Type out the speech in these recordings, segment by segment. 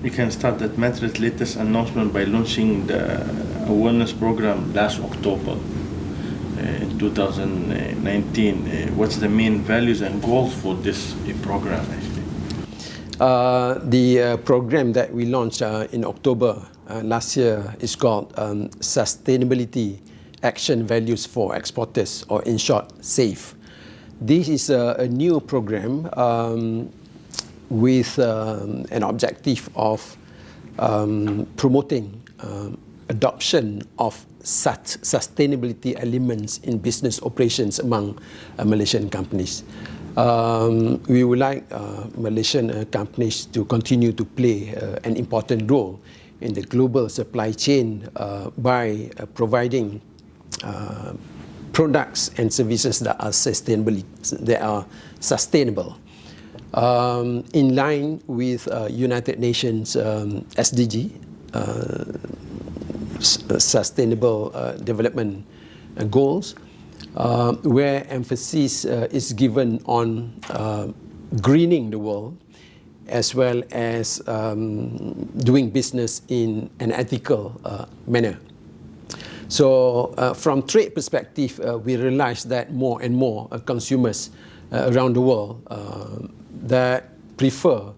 We can start that MATRADE latest announcement by launching the awareness program last October in 2019. What's the main values and goals for this program actually? The program that we launched in October last year is called Sustainability Action Values for Exporters, or in short, SAFE. This is a new program with an objective of promoting adoption of sustainability elements in business operations among Malaysian companies. We would like Malaysian companies to continue to play an important role in the global supply chain by providing products and services that are sustainable. In line with United Nations SDG, Sustainable Development Goals, where emphasis is given on greening the world, as well as doing business in an ethical manner. So from trade perspective, we realize that more and more consumers around the world that prefer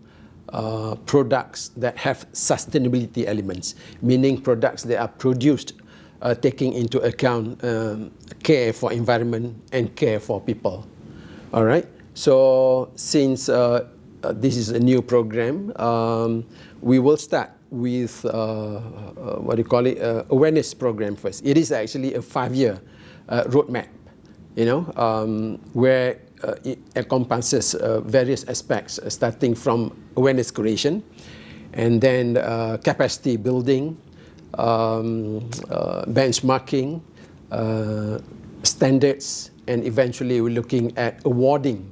products that have sustainability elements, meaning products that are produced taking into account care for environment and care for people. All right. So since this is a new program, we will start with awareness program first. It is actually a 5-year roadmap, where it encompasses various aspects, starting from awareness creation, and then capacity building, benchmarking, standards, and eventually we're looking at awarding,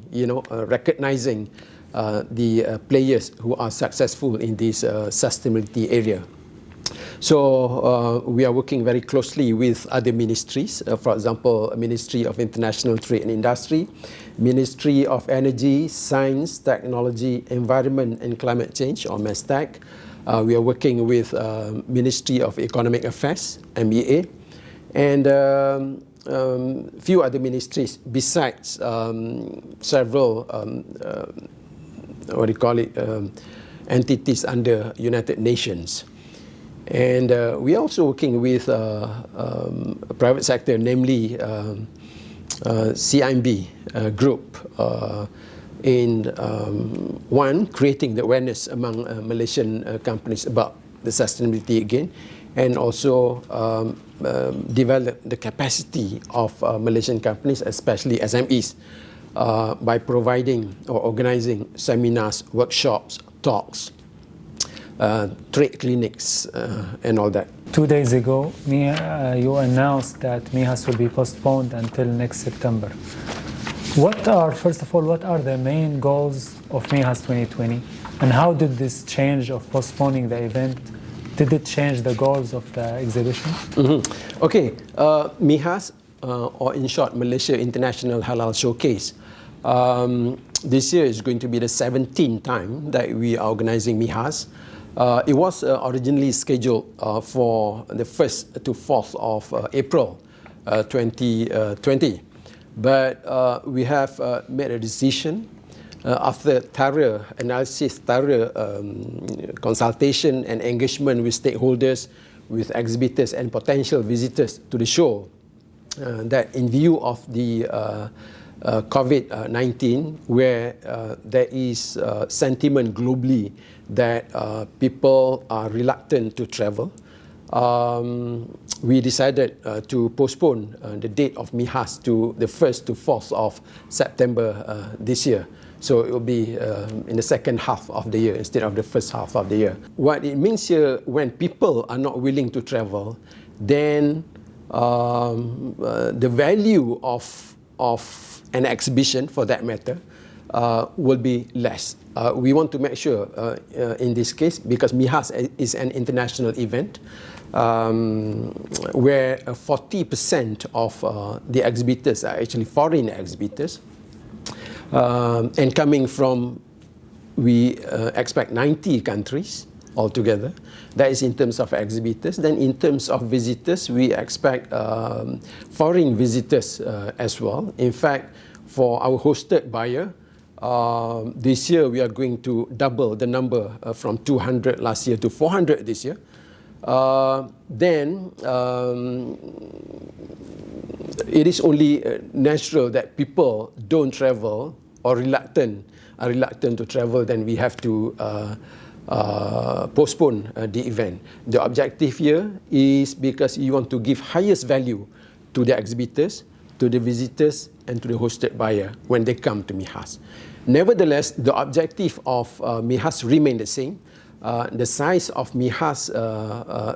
recognizing the players who are successful in this sustainability area. So we are working very closely with other ministries, for example, Ministry of International Trade and Industry, Ministry of Energy, Science, Technology, Environment and Climate Change, or MESTEC. We are working with Ministry of Economic Affairs, MEA, and few other ministries besides several entities under United Nations. And we are also working with private sector, namely CIMB group, in creating the awareness among Malaysian companies about the sustainability again, and also develop the capacity of Malaysian companies, especially SMEs, by providing or organizing seminars, workshops, talks, trade clinics, and all that. 2 days ago, you announced that MIHAS will be postponed until next September. First of all, what are the main goals of MIHAS 2020? And how did this change of postponing the event, did it change the goals of the exhibition? Mm-hmm. Okay, MIHAS, or in short, Malaysia International Halal Showcase, this year is going to be the 17th time that we are organizing MIHAS. It was originally scheduled for the 1st to 4th of April 2020. But we have made a decision after thorough analysis, thorough consultation and engagement with stakeholders, with exhibitors and potential visitors to the show, that in view of the COVID-19, where there is sentiment globally that people are reluctant to travel, we decided to postpone the date of MIHAS to the 1st to 4th of September this year. So it will be in the second half of the year instead of the first half of the year. What it means here, when people are not willing to travel, then the value of an exhibition, for that matter, will be less. We want to make sure in this case, because MIHAS is an international event, where 40% of the exhibitors are actually foreign exhibitors, and coming from, we expect 90 countries, altogether. That is in terms of exhibitors. Then in terms of visitors, we expect foreign visitors as well. In fact, for our hosted buyer, this year we are going to double the number from 200 last year to 400 this year. Then it is only natural that people don't travel or are reluctant to travel, then we have to postpone the event. The objective here is because you want to give highest value to the exhibitors, to the visitors, and to the hosted buyer when they come to MIHAS. Nevertheless, the objective of MIHAS remain the same. The size of MIHAS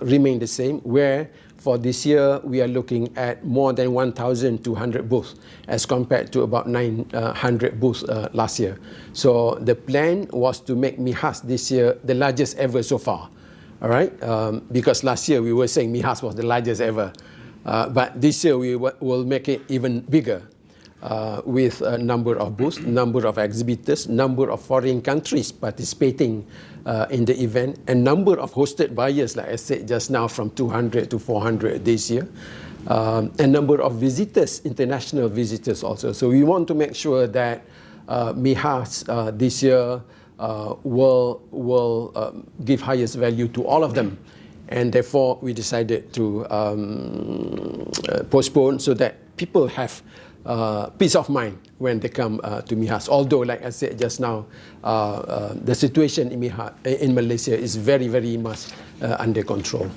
remain the same, where for this year we are looking at more than 1,200 booths as compared to about 900 booths last year. So the plan was to make MIHAS this year the largest ever so far. All right, because last year we were saying MIHAS was the largest ever, but this year we will make it even bigger. With a number of booths, number of exhibitors, number of foreign countries participating in the event, and number of hosted buyers, like I said just now, from 200 to 400 this year, and number of visitors, international visitors also. So we want to make sure that MIHAS this year will give highest value to all of them. And therefore, we decided to postpone so that people have peace of mind when they come to MIHAS. Although, like I said just now, the situation in Malaysia is very, very much under control.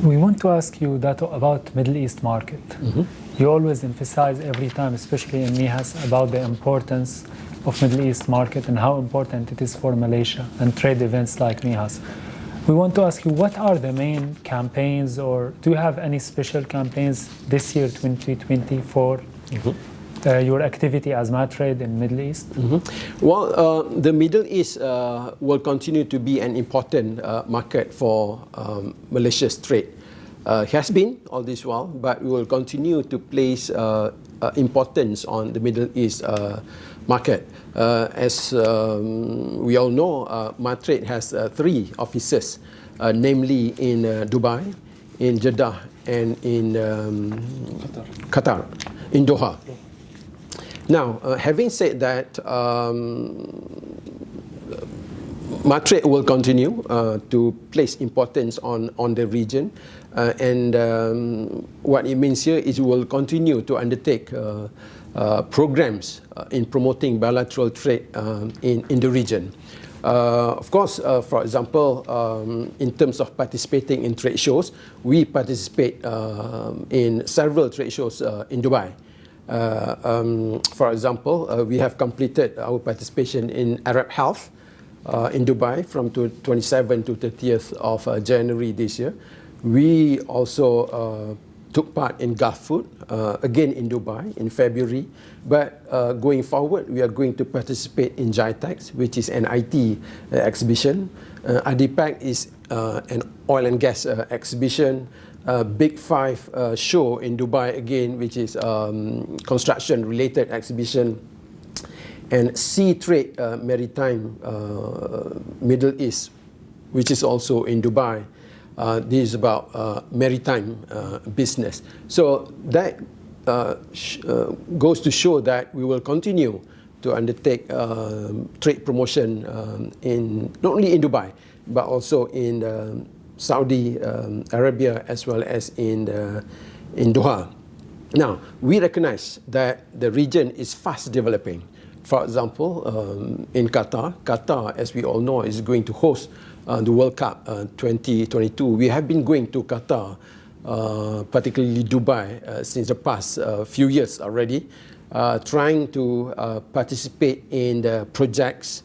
We want to ask you, Dato, about Middle East market. You always emphasize every time, especially in MIHAS, about the importance of Middle East market and how important it is for Malaysia and trade events like MIHAS. We want to ask you, what are the main campaigns, or do you have any special campaigns this year, 2020, for your activity as MATRADE in Middle East? Well, the Middle East will continue to be an important market for Malaysia's trade. Has been all this while, but we will continue to place importance on the Middle East market. As we all know, MATRADE has 3 offices, namely in Dubai, in Jeddah, and in Qatar, in Doha. Now, having said that, MATRADE will continue to place importance on the region, and what it means here is we will continue to undertake programs in promoting bilateral trade in the region. Of course, for example, in terms of participating in trade shows, we participate in several trade shows in Dubai. For example, we have completed our participation in Arab Health in Dubai from 27th to 30th of January this year. We also took part in Gulf Food, again in Dubai in February. But going forward, we are going to participate in GITEX, which is an IT exhibition. ADIPEC is an oil and gas exhibition. Big Five show in Dubai again, which is construction-related exhibition. And Sea Trade Maritime Middle East, which is also in Dubai. This is about maritime business. So that goes to show that we will continue to undertake trade promotion not only in Dubai, but also in Saudi Arabia as well as in Doha. Now, we recognize that the region is fast developing. For example, in Qatar, as we all know, is going to host the World Cup 2022. We have been going to Qatar, particularly Dubai, since the past few years already, trying to participate in the projects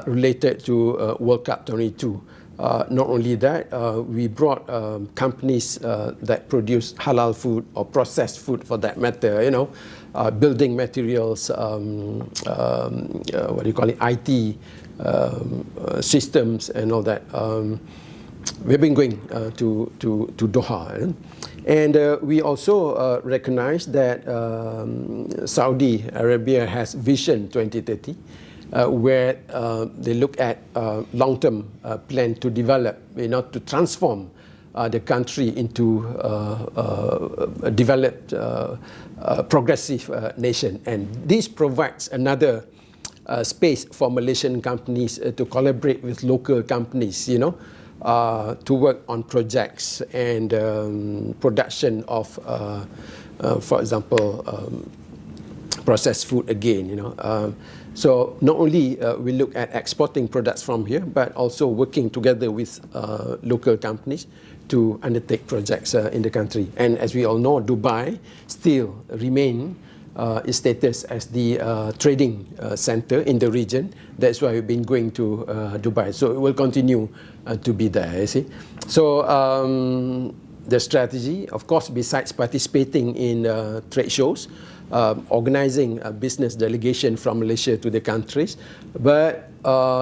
related to World Cup 22. Not only that, we brought companies that produce halal food or processed food for that matter, building materials, what do you call it, IT systems and all that. We've been going to Doha. And we also recognize that Saudi Arabia has Vision 2030. where they look at long-term plan to develop, to transform the country into a developed, progressive nation. And this provides another space for Malaysian companies to collaborate with local companies, to work on projects and production of, for example, processed food again. So not only we look at exporting products from here, but also working together with local companies to undertake projects in the country. And as we all know, Dubai still remain its status as the trading center in the region. That's why we've been going to Dubai. So it will continue to be there, you see. So the strategy, of course, besides participating in trade shows, organizing a business delegation from Malaysia to the countries, but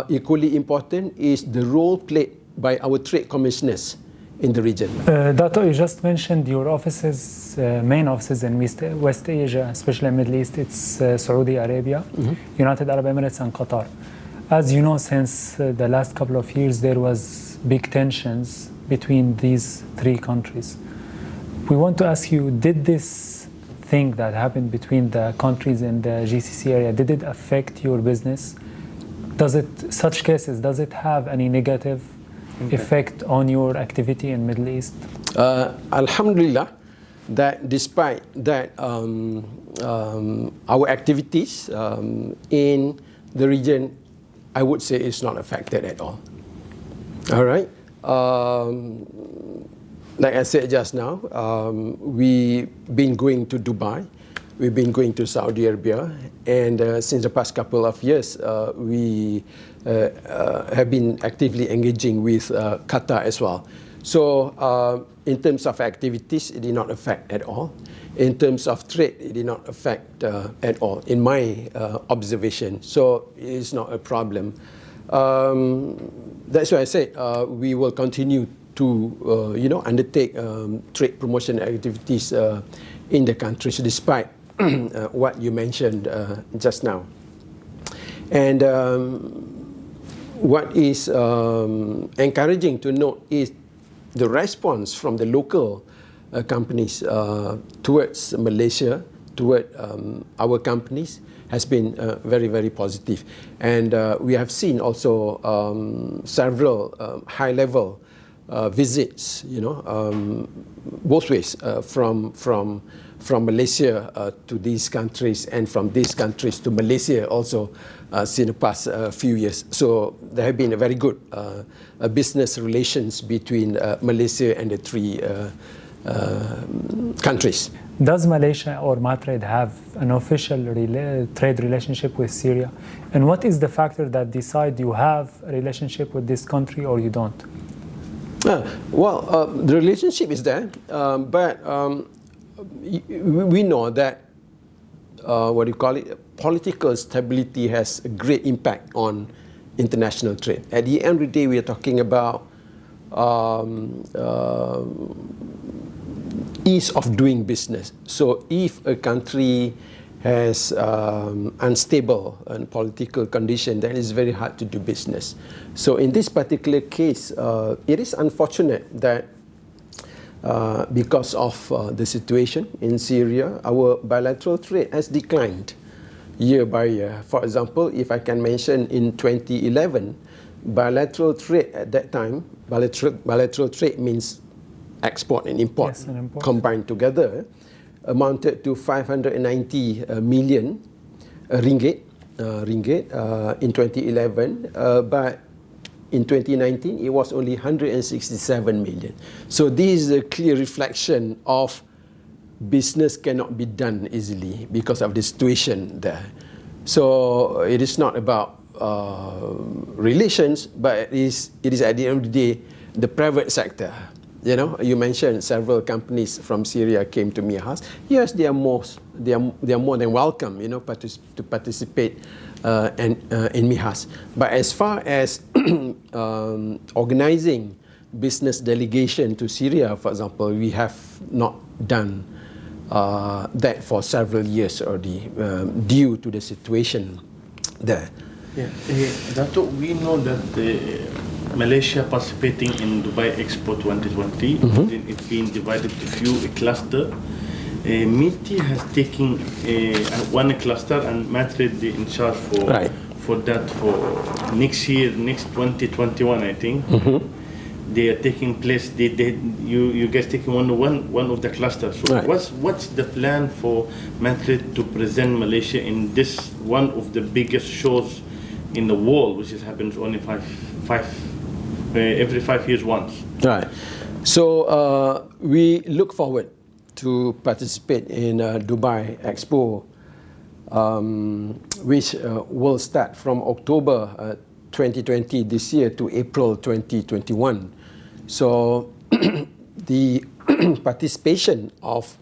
equally important is the role played by our trade commissioners in the region. Dato, you just mentioned your offices, main offices in West Asia, especially Middle East. It's Saudi Arabia, United Arab Emirates, and Qatar. As you know, since the last couple of years, there was big tensions between these three countries. We want to ask you, did this thing that happened between the countries in the GCC area, did it affect your business? Such cases, does it have any negative effect on your activity in Middle East? Alhamdulillah, that despite that our activities in the region, I would say it's not affected at all. All right. Like I said just now, we've been going to Dubai, we've been going to Saudi Arabia, and since the past couple of years, we have been actively engaging with Qatar as well. So in terms of activities, it did not affect at all. In terms of trade, it did not affect at all, in my observation. So it is not a problem. That's why I said we will continue to undertake trade promotion activities in the countries, despite what you mentioned just now. And what is encouraging to note is the response from the local companies towards Malaysia, toward our companies, has been very, very positive. And we have seen also several high-level visits, both ways, from Malaysia to these countries, and from these countries to Malaysia also in the past few years. So there have been a very good business relations between Malaysia and the three countries. Does Malaysia or MATRADE have an official trade relationship with Syria? And what is the factor that decide you have a relationship with this country or you don't? Well, the relationship is there, but we know that political stability has a great impact on international trade. At the end of the day, we are talking about ease of doing business. So if a country has unstable and political condition, then it's very hard to do business. So in this particular case, it is unfortunate that because of the situation in Syria, our bilateral trade has declined year by year. For example, if I can mention, in 2011, bilateral trade at that time, bilateral trade means export and import, yes, and import combined together, amounted to 590 million ringgit in 2011, but in 2019 it was only 167 million. So this is a clear reflection of business cannot be done easily because of the situation there. So it is not about relations, but it is at the end of the day the private sector. You mentioned several companies from Syria came to Mihas. Yes, they are more than welcome, to participate in Mihas. But as far as organizing business delegation to Syria, for example, we have not done that for several years already, due to the situation there. Yeah, Dato, we know that Malaysia participating in Dubai Expo 2020, it's been divided to few cluster. MITI has taken one cluster and MATRADE in charge for that for next year, next 2021, I think. They are taking place. You guys taking one of the clusters. So what's the plan for MATRADE to present Malaysia in this one of the biggest shows in the world, which happens only every 5 years once? Right. So we look forward to participate in Dubai Expo, which will start from October 2020 this year to April 2021. So the participation of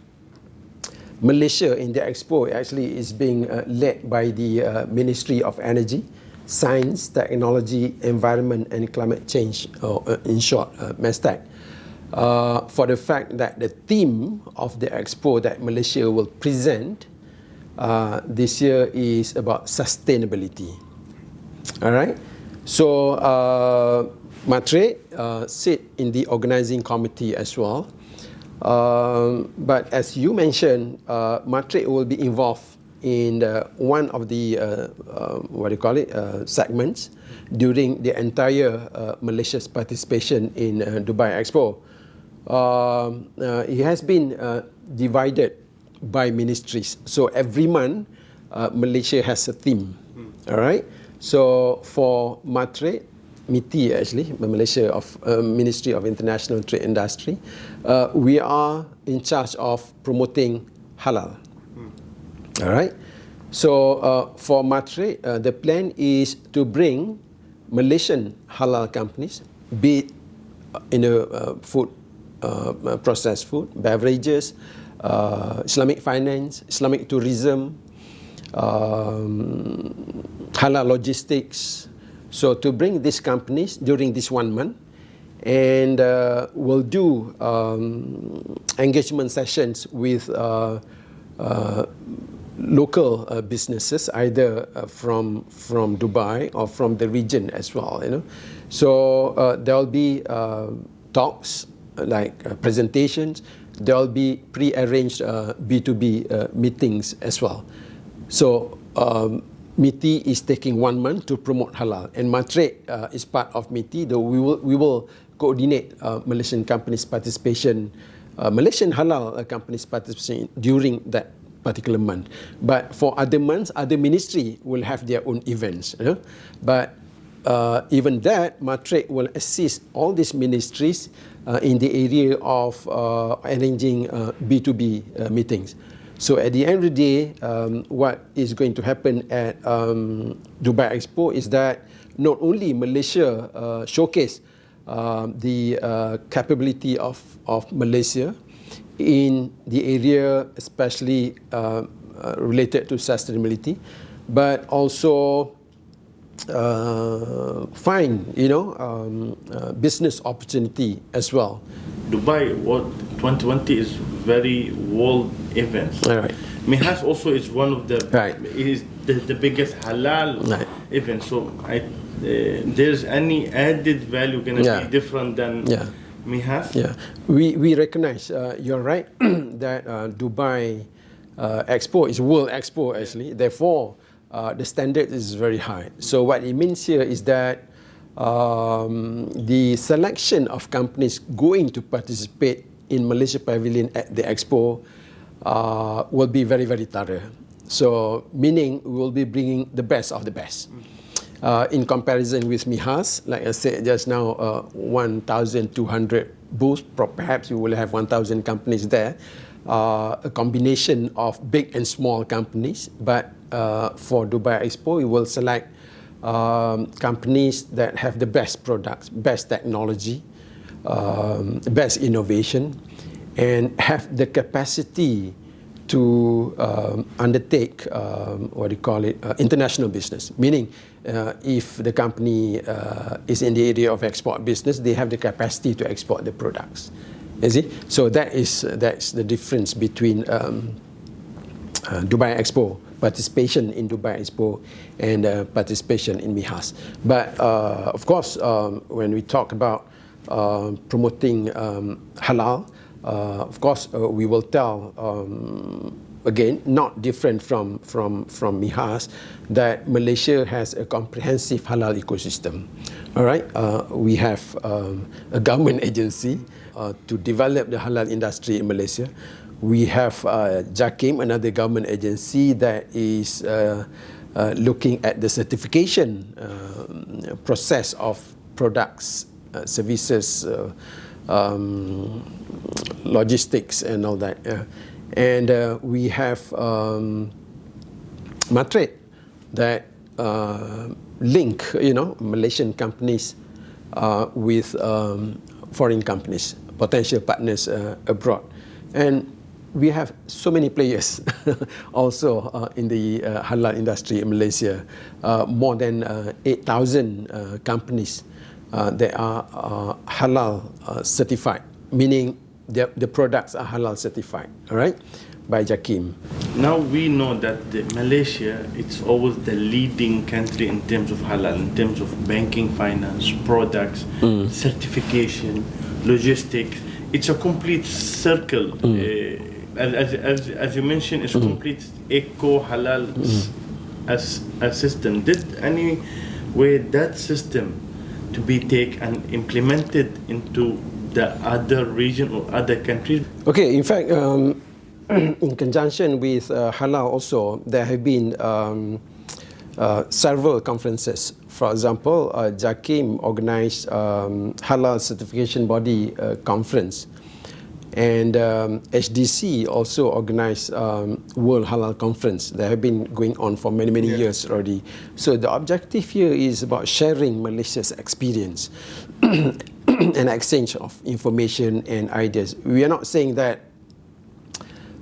Malaysia in the Expo actually is being led by the Ministry of Energy, Science, Technology, Environment and Climate Change, or in short, MATRADE. For the fact that the theme of the Expo that Malaysia will present this year is about sustainability. All right. So MATRADE sit in the organizing committee as well. But as you mentioned, MATRADE will be involved in one of the segments during the entire Malaysia's participation in Dubai Expo. It has been divided by ministries. So every month, Malaysia has a theme. All right. So for MATRADE, MITI actually, Malaysia of Ministry of International Trade Industry, we are in charge of promoting halal. All right. So for MATRADE, the plan is to bring Malaysian halal companies, be it in food, processed food, beverages, Islamic finance, Islamic tourism, halal logistics. So to bring these companies during this 1 month, and we'll do engagement sessions with local businesses, either from Dubai or from the region as well. So there'll be talks like presentations. There'll be pre-arranged B2B meetings as well. So MITI is taking 1 month to promote halal, and MATRADE is part of MITI. Though we will coordinate Malaysian companies' participation, Malaysian halal companies' participation during that particular month. But for other months, other ministry will have their own events. But even that, MATRADE will assist all these ministries in the area of arranging B2B meetings. So at the end of the day, what is going to happen at Dubai Expo is that not only Malaysia showcase the capability of Malaysia in the area, especially related to sustainability, but also find business opportunity as well. Dubai World 2020 is very world events. Right. MIHAS also is one of the is the biggest halal event. So there's any added value going to be different than MIHAS? Yeah, we recognize you're right that Dubai Expo is World Expo actually. Therefore, the standard is very high. So what it means here is that the selection of companies going to participate in Malaysia Pavilion at the Expo will be very, very thorough. So meaning we will be bringing the best of the best. In comparison with MIHAS, like I said just now, 1,200 booths, perhaps we will have 1,000 companies there, a combination of big and small companies. But for Dubai Expo, we will select companies that have the best products, best technology, best innovation, and have the capacity to undertake international business. Meaning, if the company is in the area of export business, they have the capacity to export the products. You see? So that's the difference between Dubai Expo participation in Dubai Expo and participation in MIHAS. But of course, when we talk about promoting halal, of course, we will tell, again, not different from MIHAS, that Malaysia has a comprehensive halal ecosystem. All right, we have a government agency to develop the halal industry in Malaysia. We have JAKIM, another government agency that is looking at the certification process of products, services, logistics and all that. And we have MATRADE that link, Malaysian companies with foreign companies, potential partners abroad. And we have so many players also in the halal industry in Malaysia, more than 8,000 companies that are halal certified, meaning the products are halal certified, all right, by JAKIM. Now we know that Malaysia, it's always the leading country in terms of halal, in terms of banking, finance, products, certification, logistics. It's a complete circle. As you mentioned, it's a complete eco-halal as a system. Did any way that system to be taken and implemented into the other region or other countries? Okay, in fact, in conjunction with halal also, there have been several conferences. For example, JAKIM organized halal certification body conference, and HDC also organized World Halal Conference. They have been going on for many years already. So the objective here is about sharing Malaysia's experience and exchange of information and ideas. We are not saying that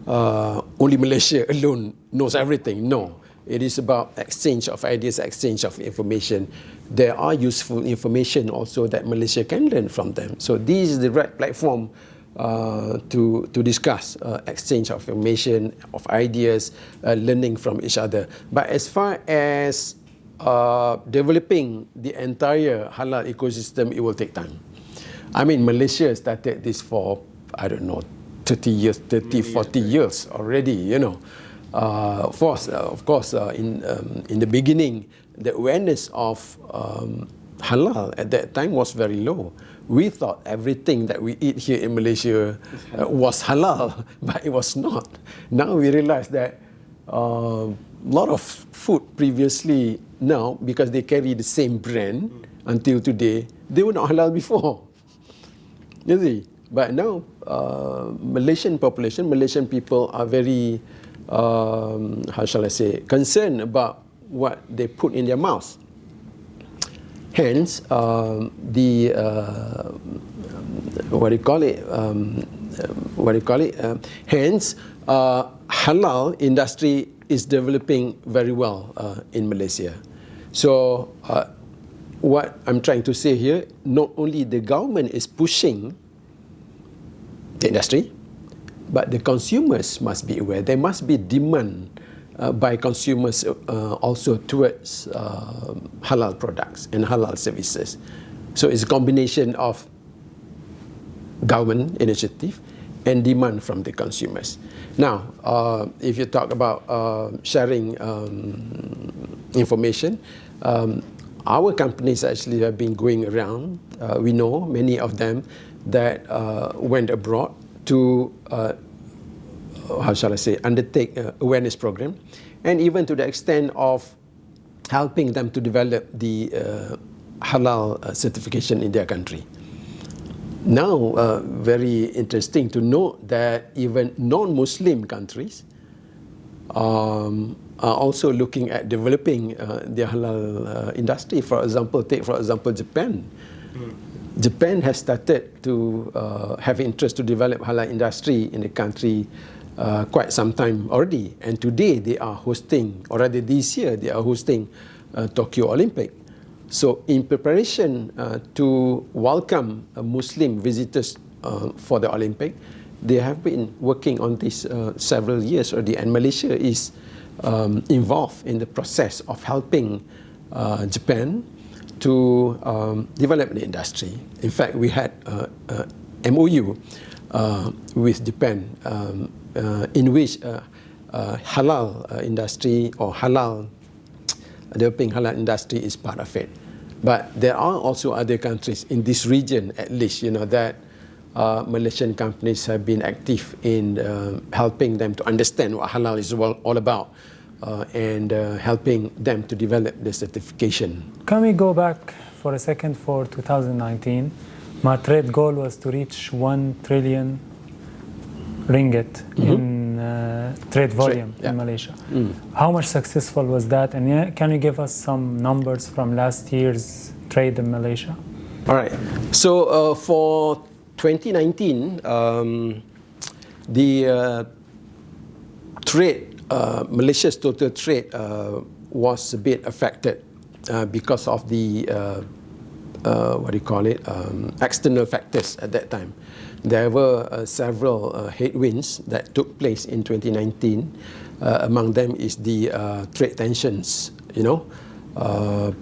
only Malaysia alone knows everything. No, it is about exchange of ideas, exchange of information. There are useful information also that Malaysia can learn from them. So this is the right platform to discuss exchange of information, of ideas, learning from each other. But as far as developing the entire halal ecosystem, it will take time. I mean, Malaysia started this for, I don't know, 30 years, 40 years already, Of course, in the beginning, the awareness of halal at that time was very low. We thought everything that we eat here in Malaysia was halal, but it was not. Now we realize that a lot of food previously, now, because they carry the same brand until today, they were not halal before. You see? But now, Malaysian population, Malaysian people are very, how shall I say, concerned about what they put in their mouth. Hence, hence, halal industry is developing very well in Malaysia. So, what I'm trying to say here, not only the government is pushing the industry, but the consumers must be aware. There must be demand by consumers also towards halal products and halal services. So it's a combination of government initiative and demand from the consumers. Now, if you talk about sharing information, our companies actually have been going around. We know many of them that went abroad to how shall I say, undertake awareness program, and even to the extent of helping them to develop the halal certification in their country. Now, very interesting to note that even non-Muslim countries are also looking at developing the halal industry. For example, take for example Japan. Japan has started to have interest to develop halal industry in the country quite some time already, and today they are hosting, or rather this year they are hosting Tokyo Olympic. So in preparation to welcome Muslim visitors for the Olympic, they have been working on this several years already, and Malaysia is involved in the process of helping Japan to develop the industry. In fact, we had MOU with Japan in which halal industry or developing halal industry is part of it. But there are also other countries in this region, at least, that Malaysian companies have been active in helping them to understand what halal is all about and helping them to develop the certification. Can we go back for a second for 2019? MATRADE goal was to reach 1 trillion ringgit in trade volume in Malaysia. How much successful was that? And can you give us some numbers from last year's trade in Malaysia? All right. So for 2019, the trade, Malaysia's total trade was a bit affected because of the external factors at that time. There were several headwinds that took place in 2019. Among them is the trade tensions,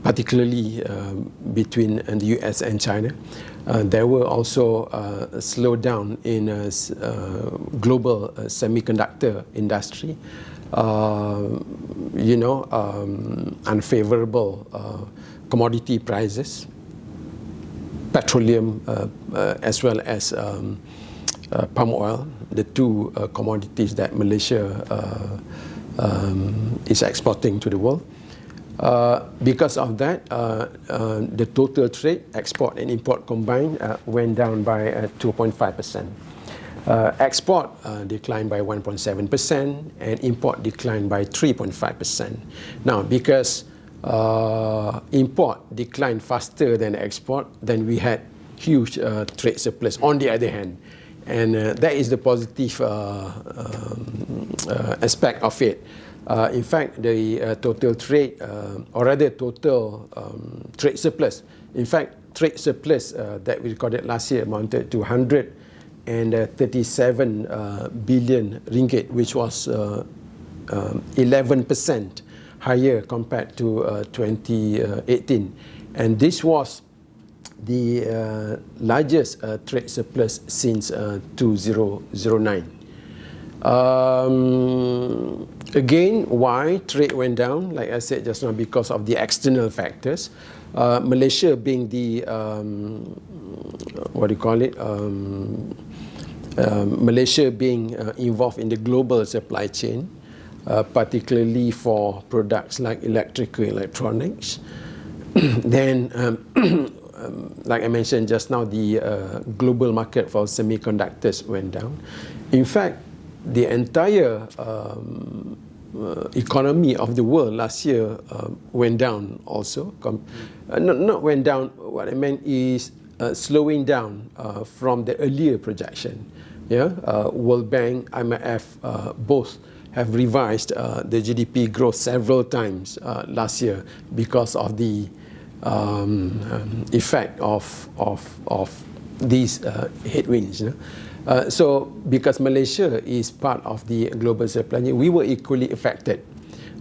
particularly between the US and China. There were also a slowdown in global semiconductor industry. Unfavorable commodity prices, petroleum as well as palm oil, the two commodities that Malaysia is exporting to the world. Because of that, the total trade, export and import combined, went down by 2.5%. Export declined by 1.7% and import declined by 3.5%. Now, because import declined faster than export, then we had huge trade surplus on the other hand. And that is the positive aspect of it. In fact, the total trade, or rather total trade surplus, in fact, trade surplus that we recorded last year amounted to 137 billion ringgit, which was 11% higher compared to 2018. And this was the largest trade surplus since 2009. Again, why trade went down? Like I said just now, because of the external factors. Malaysia being the, Malaysia being involved in the global supply chain, particularly for products like electrical electronics. Then, like I mentioned just now, the global market for semiconductors went down. In fact, the entire economy of the world last year went down also. Not went down, what I meant is slowing down from the earlier projection. World Bank, IMF, both have revised the GDP growth several times last year because of the effect of these headwinds. So because Malaysia is part of the global supply chain, we were equally affected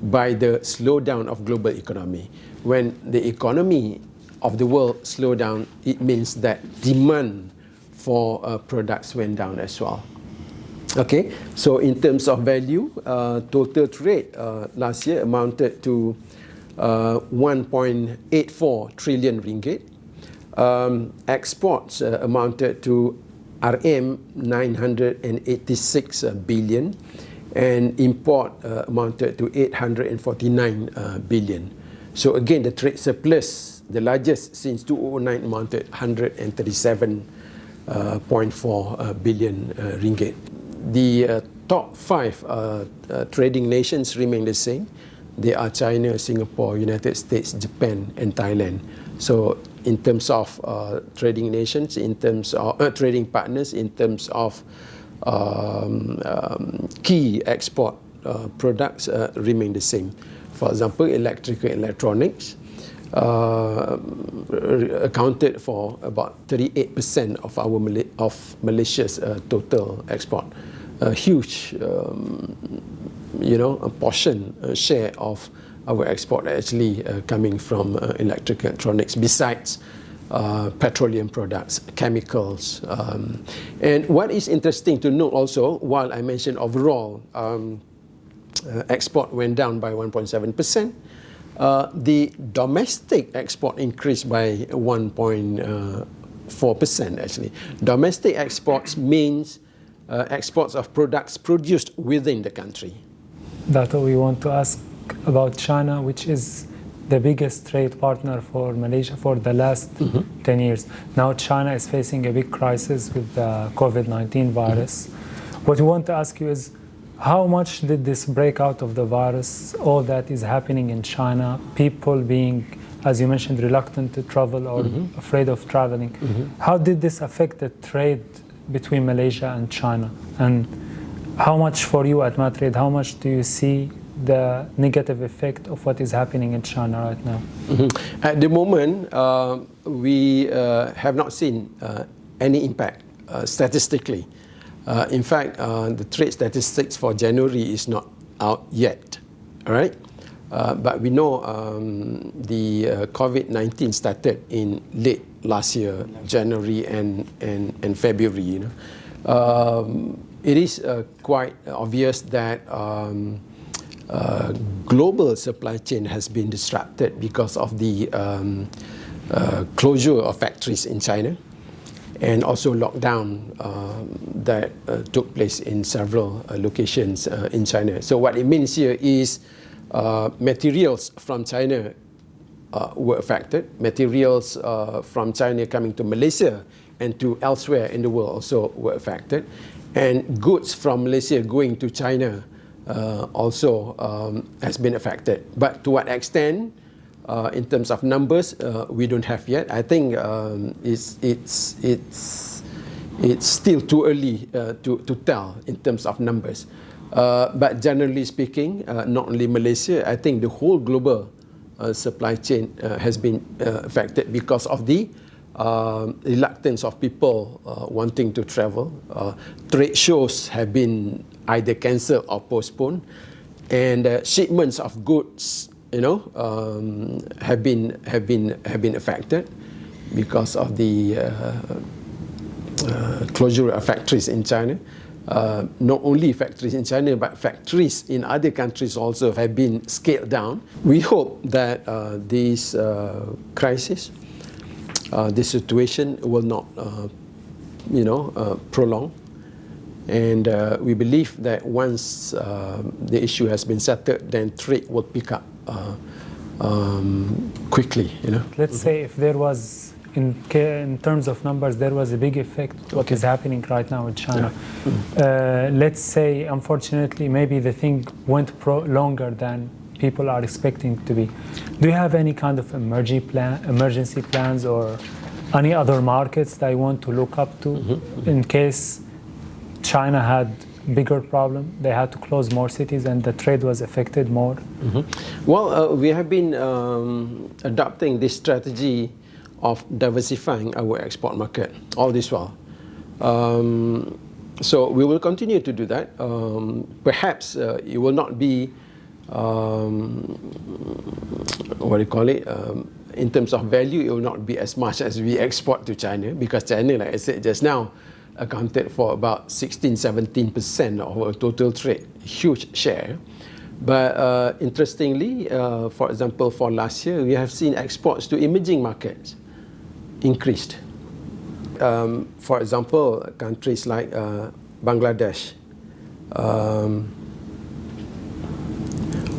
by the slowdown of global economy. When the economy of the world slowed down, it means that demand for products went down as well. Okay, so in terms of value, total trade last year amounted to 1.84 trillion ringgit. Exports amounted to RM 986 billion, and import amounted to 849 billion. So again, the trade surplus, the largest since 2009, amounted 137.4 billion ringgit. The top 5 trading nations remain the same. They are China, Singapore, United States, Japan, and Thailand. So in terms of trading nations, in terms of trading partners, in terms of key export products remain the same. For example, electrical electronics accounted for about 38% of Malaysia's total export. A huge a portion, a share of our export actually coming from electronics, besides petroleum products, chemicals. And what is interesting to note also, while I mentioned overall export went down by 1.7%, the domestic export increased by 1.4% actually. Domestic exports means exports of products produced within the country. That's what we want to ask about China, which is the biggest trade partner for Malaysia for the last 10 years. Now China is facing a big crisis with the COVID-19 virus. What we want to ask you is, how much did this breakout of the virus, all that is happening in China, people being, as you mentioned, reluctant to travel or afraid of traveling, how did this affect the trade between Malaysia and China? And how much for you at MATRADE, how much do you see the negative effect of what is happening in China right now? At the moment, we have not seen any impact statistically. In fact, the trade statistics for January is not out yet, all right? But we know the COVID-19 started in late last year, January and February. It is quite obvious that global supply chain has been disrupted because of the closure of factories in China, and also lockdown that took place in several locations in China. So what it means here is materials from China were affected. Materials from China coming to Malaysia and to elsewhere in the world also were affected. And goods from Malaysia going to China also has been affected. But to what extent, in terms of numbers, we don't have yet. I think it's still too early to tell in terms of numbers. But generally speaking, not only Malaysia, I think the whole global supply chain has been affected because of the reluctance of people wanting to travel. Trade shows have been either cancelled or postponed, and shipments of goods, have been affected because of the closure of factories in China. Not only factories in China, but factories in other countries also have been scaled down. We hope that this crisis, this situation will not, prolong. And we believe that once the issue has been settled, then trade will pick up quickly. Let's say if there was, in terms of numbers, there was a big effect what is happening right now in China. Yeah. Let's say, unfortunately, maybe the thing went longer than people are expecting to be. Do you have any kind of emergency plans or any other markets that you want to look up to in case China had bigger problem, they had to close more cities and the trade was affected more? Well, we have been adopting this strategy of diversifying our export market all this while. So we will continue to do that. Perhaps it will not be, in terms of value, it will not be as much as we export to China, because China, like I said just now, accounted for about 16-17% of our total trade, huge share. But interestingly, for example, for last year, we have seen exports to emerging markets increased. For example, countries like Bangladesh,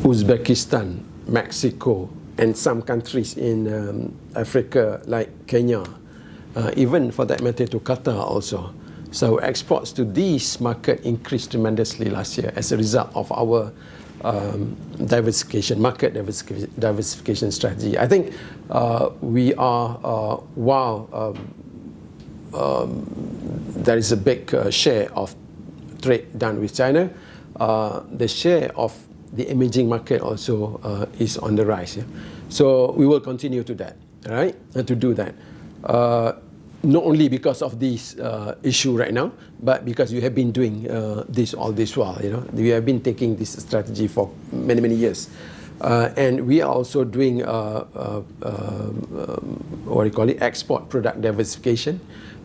Uzbekistan, Mexico, and some countries in Africa like Kenya, even for that matter to Qatar also. So exports to these markets increased tremendously last year as a result of our market diversification strategy. I think we are, while there is a big share of trade done with China, the share of the emerging market also is on the rise. Yeah? So we will continue to do that. not only because of this issue right now, but because we have been doing this all this while. We have been taking this strategy for many, many years. And we are also doing export product diversification.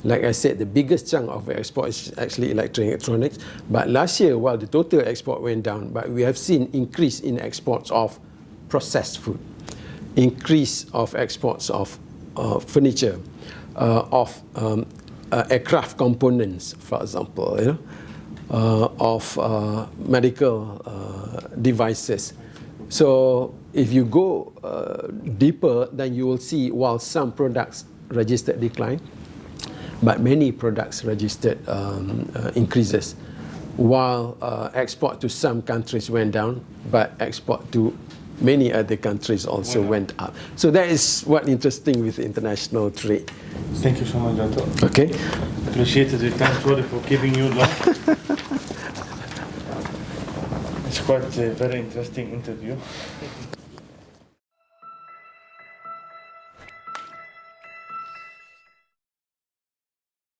Like I said, the biggest chunk of export is actually electronics. But last year, while the total export went down, but we have seen increase in exports of processed food, increase of exports of furniture, of aircraft components, for example, of medical devices. So if you go deeper, then you will see while some products registered decline, but many products registered increases. While export to some countries went down, but export to many other countries also went up. So that is what interesting with international trade. Thank you so much, Dato. Okay. Appreciate the time. Sorry for keeping you long. It's quite a very interesting interview.